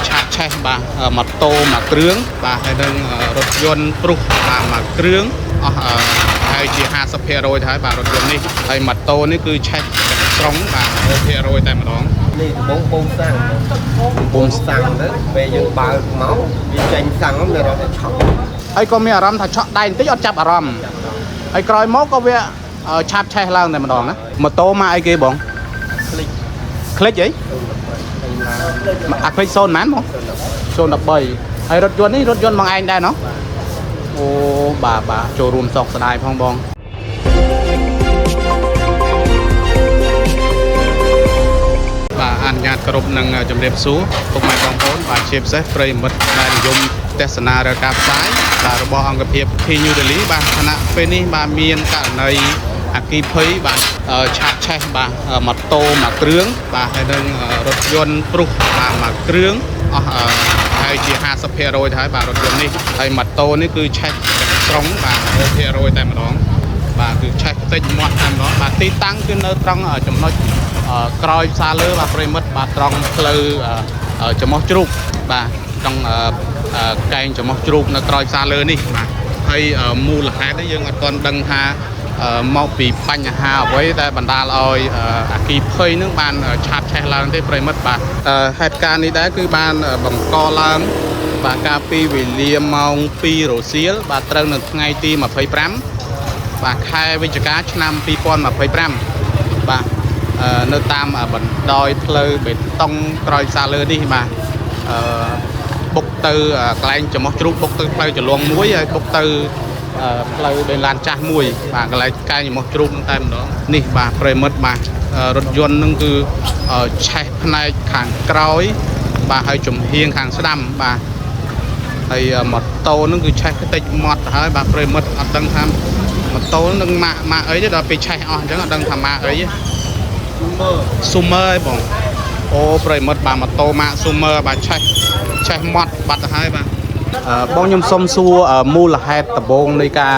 ឆាក់ឆេះបាទម៉ូតូមួយគ្រឿងបាទហើយនឹងរថយន្តព្រុសបាទមួយគ្រឿងអស់ហើយជា50%ទៅហើយបាទរថយន្តនេះហើយម៉ូតូនេះគឺឆេះទាំងស្រុងបាទ100%តែម្ដងនេះបងបូមសាំងទៅពេលយើងបើកមកវាចេញសាំងវារត់តែឆក់ហើយក៏មានអារម្មណ៍ថាឆក់ដៃបន្តិចអត់ចាប់អារម្មណ៍ហើយក្រោយមកក៏វាឆាប់ឆេះឡើងតែម្ដងណាម៉ូតូមកអីគេបងคลิกអីអាคลิก0ម៉ានបង013ហើយរថយន្តនេះរថយន្តបងឯងដែរណោះអូបាទចូលរួមសោកស្ដាយផងបងបាទអនុញ្ញាតគ្រប់នឹងជំរាបសួរពុកម៉ែបងប្អូនបាទជាពិសេសប្រិយមិត្តដែលនិយមទស្សនារការផ្សាយបាទរបស់អង្គភាព P New Delhi បាទខណៈពេលនេះបាទមានករណីអគ្គិភ័យបាទឆាក់ឆេះបាទម៉ូតូមួយគ្រឿងបាទហើយនឹងរថយន្តព្រុសបាទមួយគ្រឿងអស់ហើយជា50%ទៅហើយបាទរថយន្តនេះហើយម៉ូតូនេះគឺឆេះទាំងស្រុងបាទ100%តែម្ដងបាទគឺឆេះផ្ទិចមាត់តែម្ដងបាទទីតាំងគឺនៅត្រង់ចំណុចក្រោយផ្សារលើបាទប្រិមិត្តបាទត្រង់ផ្លូវចំោះជ្រូកបាទត្រង់កែងចំោះជ្រូកនៅក្រោយផ្សារលើនេះបាទហើយមូលហេតុនេះយើងអត់ទាន់ដឹងថាមកពីបញ្ហាអ្វីដែលបណ្ដាលឲ្យអគ្គិភ័យនឹងបានឆាបឆេះឡើងទេប្រិមិត្តបាទហេតុការណ៍នេះដែរគឺបានបង្កឡើងបាទកាលពីវេលាម៉ោង2រសៀលបាទត្រូវនៅថ្ងៃទី25បាទខែវិច្ឆិកាឆ្នាំ2025បាទនៅតាមបណ្ដោយផ្លូវបេតុងក្រោយផ្សារលើនេះបាទបុកទៅកន្លែងចំោះជ្រូកបុកទៅផ្លូវចលងមួយហើយបុកទៅផ្លូវដីឡានចាស់មួយបាទកន្លែងកែចំោះជ្រូកតែម្ដងនេះបាទប្រិមិត្តបាទរថយន្តនឹងគឺឆេះផ្នែកខាងក្រោយបាទហើយចំហៀងខាងស្ដាំបាទហើយម៉ូតូនឹងគឺឆេះតិចមាត់ទៅហើយបាទប្រិមិត្តអត់ដឹងថាម៉ូតូនឹងម៉ាកអីទេដល់ពេលឆេះអស់អញ្ចឹងអត់ដឹងថាម៉ាកអីទេSummer ឯបងអូប្រិមិត្តបាទម៉ូតូម៉ាក Summer បាទឆេះមាត់បាត់ទៅហើយបាទបងខ្ញុំសុំសួរមូលហេតុដំបូងនៃការ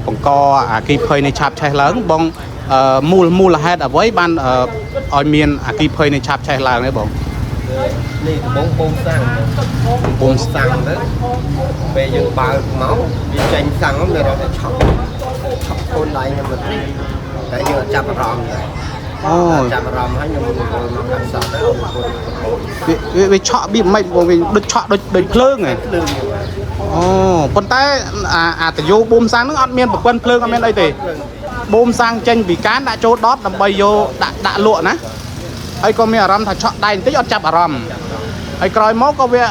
បង្កអគ្គិភ័យនៃឆាបឆេះឡើងបងមូលហេតុអ្វីបានឲ្យមានអគ្គិភ័យនៃឆាបឆេះឡើងទេបងនេះបងបូមសាំងទៅពេលយើងបើកមកវាចេញសាំងវារត់តែឆក់កូនដៃខ្ញុំទៅតែយើងចាប់អារម្មណ៍ដែរអូចាប់អារម្មណ៍ហើយខ្ញុំមកកាត់សក់ទៅវាឆក់វាមិនបងវាដូចឆក់ដូចភ្លើងហ៎អូប៉ុន្តែអាតយោបូមសាំងហ្នឹងអត់មានប្រព័ន្ធភ្លើងអត់មានអីទេបូមសាំងចេញពីកានដាក់ចូលដបដើម្បីយកដាក់លក់ណាហើយក៏មានអារម្មណ៍ថាឆក់ដៃបន្តិចអត់ចាប់អារម្មណ៍ហើយក្រោយមកក៏វា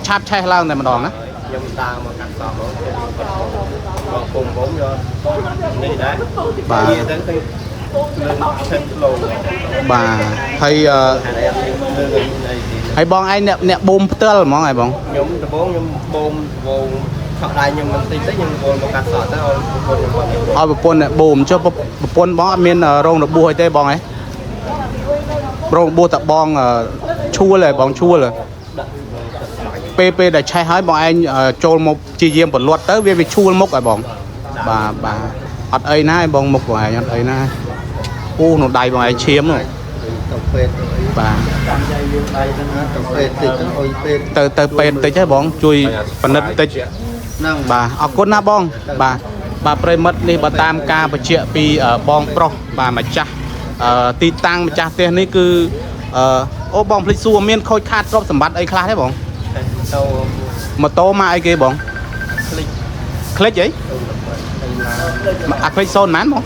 ឆាបឆេះឡើងតែម្ដងណាខ្ញុំដើរមកកាត់សក់មកគុំបងយកនេះដែរបាទបាទហើយបងឯងអ្នកបូមផ្ទាល់ហ្មងហើយបងខ្ញុំដំបូងខ្ញុំបូមឆក់ដៃខ្ញុំបន្តិចទៅខ្ញុំបូមមកកាត់សក់ទៅឲ្យប្រពន្ធអ្នកបូមចុះប្រពន្ធបងអត់មានរោងរបួសអីទេបងឯងរោងរបួសតែបងឈួលហើយបងឈួលពេលដែលឆេះហើយបងឯងចូលមកជាយាមបលត់ទៅវាឈួលមុខហើយបងបាទអត់អីណាឯងបងមុខបងឯងអត់អីណាអូនៅដៃបងឯងឈាមនោះទៅពេទ្យបាទចាំដៃយើងដៃទៅណាទៅពេទ្យតិចទៅអុយពេទ្យទៅពេទ្យតិចហ៎បងជួយពិនិត្យតិចហ្នឹងបាទអរគុណណាបងបាទប្រិមិត្តនេះបើតាមការបញ្ជាក់ពីបងប្រុសបាទម្ចាស់ទីតាំងម្ចាស់ផ្ទះនេះគឺអូបងភ្លេចសួរមានខូចខាតទ្រព្យសម្បត្តិអីខ្លះទេបងទៅម៉ូតូមកអីគេបងคลิกអីអាคลิก0ម៉ានបង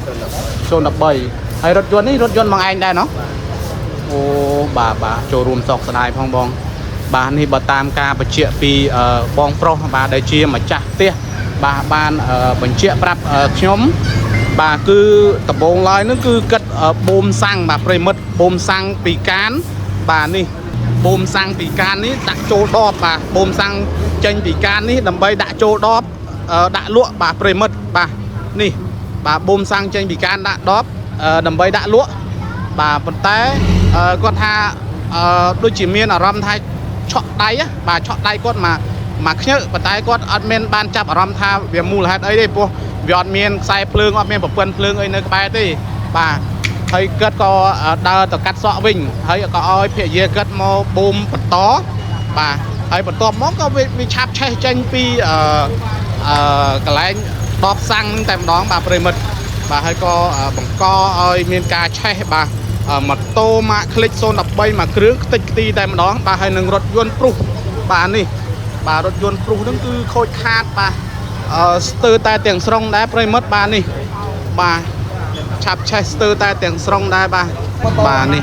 013ហើយរថយន្តនេះរថយន្តបងឯងដែរណោះអូបាទចូលរួមសោកស្ដាយផងបងបាទនេះបើតាមការបញ្ជាក់ពីបងប្រុសបាទដែលជាម្ចាស់ផ្ទះបាទបានបញ្ជាក់ប្រាប់ខ្ញុំបាទគឺដំបូងឡើយនឹងគឺគិតបូមសាំងបាទប្រិមិត្តបូមសាំងពីកានបាទនេះបូមសាំងពីកាននេះដាក់ចូលដបបាទបូមសាំងចេញពីកាននេះដើម្បីដាក់ចូលដបដាក់លក់បាទប្រិមិត្តបាទនេះបាទបូមសាំងចេញពីកានដាក់ដបដើម្បីដាក់លក់បាទប៉ុន្តែគាត់ថាដូចជាមានអារម្មណ៍ថាឆក់ដៃបាទឆក់ដៃគាត់មកខ្ញើប៉ុន្តែគាត់អត់មានបានចាប់អារម្មណ៍ថាវាមូលហេតុអីទេព្រោះវាអត់មានខ្សែភ្លើងអត់មានប្រព័ន្ធភ្លើងអីនៅក្បែរទេបាទហើយគាត់ក៏ដើរទៅកាត់សក់វិញហើយក៏ឲ្យភរិយាគាត់មកបូមបន្ត បាទហើយបន្ទាប់មកក៏វាឆាប់ឆេះចេញពីកន្លែងដបសាំងតែម្ដងបាទប្រិមិត្តបាទហើយក៏បង្កឲ្យមានការឆេះបាទម៉ូតូម៉ាកคลิก013មួយគ្រឿងខ្ទេចខ្ទីតែម្ដងបាទហើយនឹងរថយន្តព្រុសបាទនេះបាទរថយន្តព្រុសហ្នឹងគឺខូចខាតបាទស្ទើរតែទាំងស្រុងដែរប្រិមិត្តបាទនេះបាទឆាប់ឆេះស្ទើរតែទាំងស្រុងដែរបាទនេះ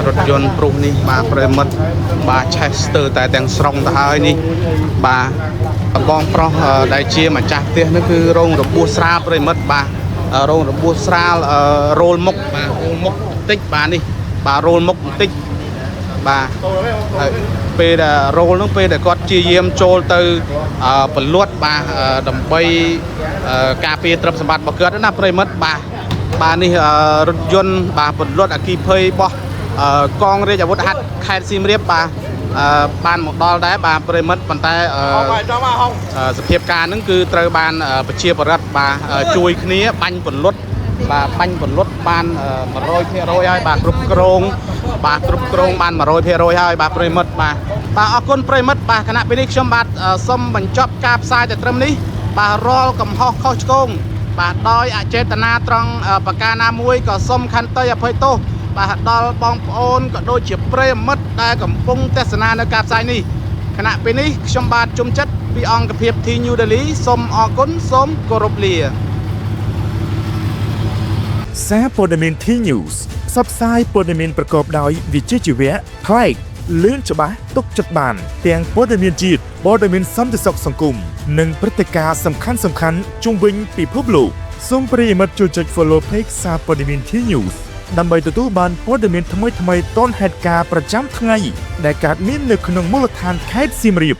រថយន្តព្រុសនេះបាទប្រិមិត្តបាទឆេះស្ទើរតែទាំងស្រុងទៅហើយនេះបាទបងប្រុសដែលជាម្ចាស់ផ្ទះនេះគឺរងរបួសស្រាលប្រិមិត្តបាទរងរបួសស្រាលរោលមុខបាទរោលមុខបន្តិចបាទនេះបាទរោលមុខបន្តិចបាទហើយពេលដែលរោលនោះពេលដែលគាត់ជាយាមចូលទៅពលួតបាទដើម្បីការពារទ្រព្យសម្បត្តិរបស់គាត់ណាប្រិមិត្តបាទនេះរថយន្តបាទពលួតអគ្គិភ័យរបស់កងរាជអាវុធហត្ថខេត្តសៀមរាបបាទបានមកដល់ដែរបាទប្រិមិត្តប៉ុន្តែសភាពការហ្នឹងគឺត្រូវបានប្រជាពលរដ្ឋបាទជួយគ្នាបាញ់ពលុតបាទបាញ់ពលុតបាន100%ហើយបាទគ្រប់គ្រងបាន100%ហើយបាទប្រិមិត្តបាទអរគុណប្រិមិត្តបាទគណៈពេលនេះខ្ញុំបាទសូមបញ្ចប់ការផ្សាយតែត្រឹមនេះបាទរាល់កំហុសខុសឆ្គងបាទដោយអចេតនាត្រង់ប្រការណាមួយក៏សូមខន្តីអភ័យទោសបាទដល់បងប្អូនក៏ដូចជាប្រិយមិត្តដែលកំពុងទស្សនានៅការផ្សាយនេះគណៈពេលនេះខ្ញុំបាទជុំចិត្តពីអង្គភាព T New Delhi សូមអរគុណសូមគោរពលាសារព័ត៌មាន T News ផ្សព្វផ្សាយព័ត៌មានប្រកបដោយវិជ្ជាជីវៈប្លែកលឿនច្បាស់ទុកចិត្តបានទាំងព័ត៌មានជាតិព័ត៌មានសន្តិសុខសង្គមនិងព្រឹត្តិការណ៍សំខាន់ជុំវិញពិភពលោកសូមប្រិយមិត្តជួយចុច Follow Page សារព័ត៌មាន T News ដើម្បីទទួលបានព័ត៌មានថ្មីៗទាន់ហេតុការណ៍ប្រចាំថ្ងៃដែលកើតមាននៅក្នុងមូលដ្ឋានខេត្តសៀមរាប